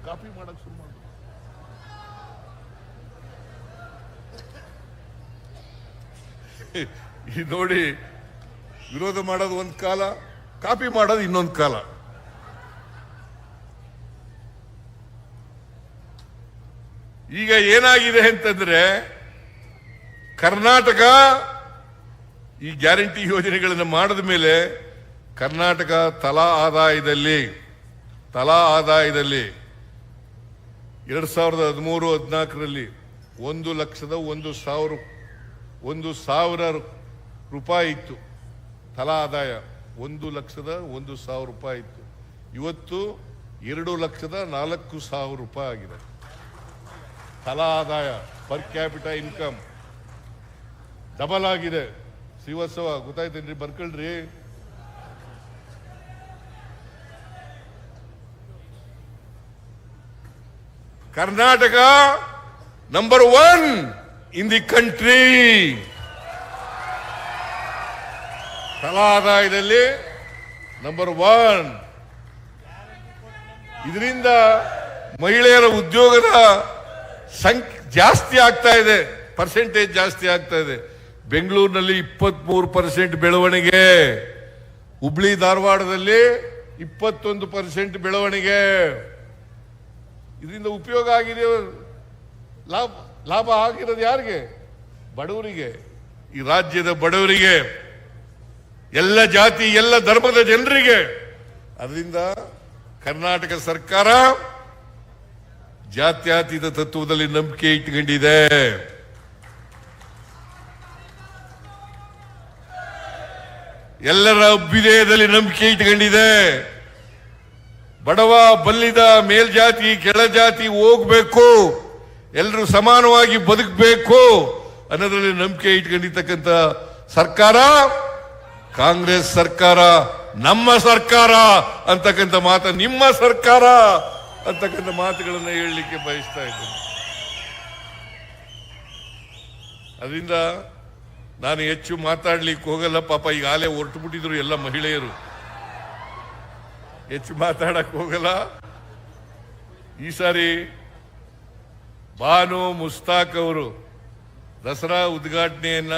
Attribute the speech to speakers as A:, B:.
A: Copy ಮಾಡಕ್ ಶುರು ಮಾಡಿದ್ರು. ಈ ನೋಡಿ, ವಿರೋಧ ಮಾಡೋದು ಒಂದು ಕಾಲ, ಕಾಪಿ ಮಾಡೋದು ಇನ್ನೊಂದು ಕಾಲ. ಈಗ ಏನಾಗಿದೆ ಅಂತಂದ್ರೆ, ಕರ್ನಾಟಕ ಈ ಗ್ಯಾರಂಟಿ ಯೋಜನೆಗಳನ್ನು ಮಾಡಿದ ಮೇಲೆ ಕರ್ನಾಟಕ ತಲಾ ಆದಾಯದಲ್ಲಿ 2013-14ರಲ್ಲಿ 1,01,000 ರೂಪಾಯಿ ಇತ್ತು ತಲಾ ಆದಾಯ. 1,01,000 ರೂಪಾಯಿ ಇತ್ತು. ಇವತ್ತು 2,04,000 ರೂಪಾಯಿ ಆಗಿದೆ ತಲಾ ಆದಾಯ. ಪರ್ ಕ್ಯಾಪಿಟಲ್ ಇನ್ಕಮ್ ಡಬಲ್ ಆಗಿದೆ. ಶ್ರೀವಾತ್ಸವ ಗೊತ್ತಾಯ್ತೇನ್ರಿ? ಬರ್ಕೊಳ್ರಿ. Karnataka number 1 in the country. ತಲಾ ಆದಾಯದಲ್ಲಿ ನಂಬರ್ 1. ಇದರಿಂದ ಮಹಿಳೆಯರ ಉದ್ಯೋಗದ ಸಂಖ್ಯೆ ಜಾಸ್ತಿ ಆಗ್ತಾ ಇದೆ, ಪರ್ಸೆಂಟೇಜ್ ಜಾಸ್ತಿ ಆಗ್ತಾ ಇದೆ. ಬೆಂಗಳೂರಿನಲ್ಲಿ 23% ಬೆಳವಣಿಗೆ, ಹುಬ್ಳಿ ಧಾರವಾಡದಲ್ಲಿ 21% ಬೆಳವಣಿಗೆ. ಇದರಿಂದ ಉಪಯೋಗ ಆಗಿದೆ. ಲಾಭ ಆಗಿರೋದು ಯಾರಿಗೆ? ಬಡವರಿಗೆ. ಈ ರಾಜ್ಯದ ಬಡವರಿಗೆ, ಎಲ್ಲ ಜಾತಿ ಎಲ್ಲ ಧರ್ಮದ ಜನರಿಗೆ. ಅದರಿಂದ ಕರ್ನಾಟಕ ಸರ್ಕಾರ ಜಾತ್ಯತೀತ ತತ್ವದಲ್ಲಿ ನಂಬಿಕೆ ಇಟ್ಕೊಂಡಿದೆ. ಎಲ್ಲರ ಅಭ್ಯುದಯದಲ್ಲಿ ನಂಬಿಕೆ ಇಟ್ಕೊಂಡಿದೆ. ಬಡವ ಬಲ್ಲಿದ ಮೇಲ್ಜಾತಿ ಕೆಳಜಾತಿ ಹೋಗ್ಬೇಕು, ಎಲ್ಲರೂ ಸಮಾನವಾಗಿ ಬದುಕಬೇಕು ಅನ್ನೋದ್ರಲ್ಲಿ ನಂಬಿಕೆ ಇಟ್ಕೊಂಡಿರ್ತಕ್ಕಂಥ ಸರ್ಕಾರ ಕಾಂಗ್ರೆಸ್ ಸರ್ಕಾರ. ನಮ್ಮ ಸರ್ಕಾರ ಅಂತಕ್ಕಂಥ ಮಾತು, ನಿಮ್ಮ ಸರ್ಕಾರ ಅಂತಕ್ಕಂಥ ಮಾತುಗಳನ್ನು ಹೇಳಲಿಕ್ಕೆ ಬಯಸ್ತಾ ಇದ್ದೇನೆ. ಅದರಿಂದ ನಾನು ಹೆಚ್ಚು ಮಾತಾಡ್ಲಿಕ್ಕೆ ಹೋಗಲ್ಲ. ಪಾಪ ಈಗಾಗಲೇ ಹೊರಟು ಬಿಟ್ಟಿದ್ರು ಎಲ್ಲ ಮಹಿಳೆಯರು, ಹೆಚ್ಚು ಮಾತಾಡಕ್ ಹೋಗಲ್ಲ. ಈ ಸಾರಿ ಬಾನು ಮುಸ್ತಾಕ್ ಅವರು ದಸರಾ ಉದ್ಘಾಟನೆಯನ್ನ